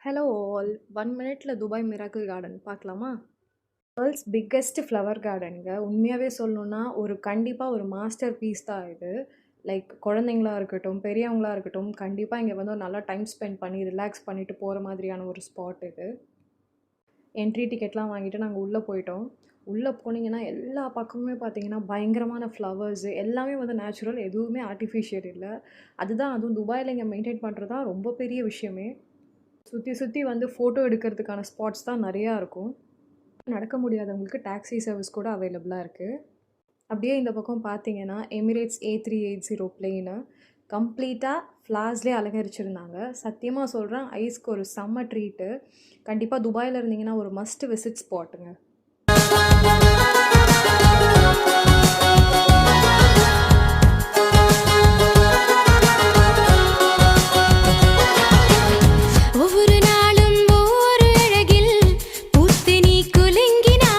Hello all 1 மினிட்ல Dubai miracle garden பார்க்கலாமா? World's biggest flower கார்டனுங்க. உண்மையாகவே சொல்லணுன்னா கண்டிப்பாக ஒரு மாஸ்டர் பீஸ் தான் இது. லைக் குழந்தைங்களா இருக்கட்டும், பெரியவங்களா இருக்கட்டும், கண்டிப்பாக இங்கே வந்து ஒரு நல்லா டைம் ஸ்பெண்ட் பண்ணி ரிலாக்ஸ் பண்ணிட்டு போகிற மாதிரியான ஒரு ஸ்பாட் இது. என்ட்ரி டிக்கெட்லாம் வாங்கிட்டு நாங்கள் உள்ளே போயிட்டோம். உள்ளே போனீங்கன்னா எல்லா பக்கமுமே பார்த்தீங்கன்னா பயங்கரமான ஃப்ளவர்ஸு எல்லாமே வந்து நேச்சுரல், எதுவுமே ஆர்ட்டிஃபிஷியல் இல்லை. அதுவும் துபாயில் இங்கே மெயின்டைன் பண்ணுறது தான் ரொம்ப பெரிய விஷயமே. சுற்றி சுற்றி வந்து ஃபோட்டோ எடுக்கிறதுக்கான ஸ்பாட்ஸ் தான் நிறையா இருக்கும். நடக்க முடியாதவங்களுக்கு டாக்ஸி சர்வீஸ் கூட அவைலபிளாக இருக்குது. அப்படியே இந்த பக்கம் பார்த்தீங்கன்னா எமிரேட்ஸ் A380 பிளெயினு கம்ப்ளீட்டாக ஃப்ளார்ஸ்லேயே அலங்கரிச்சிருந்தாங்க. சத்தியமாக சொல்கிறேன், ஐஸ்க்கு ஒரு செம்ம ட்ரீட்டு. கண்டிப்பாக துபாயில் இருந்தீங்கன்னா ஒரு மஸ்ட் விசிட் ஸ்பாட்டுங்க.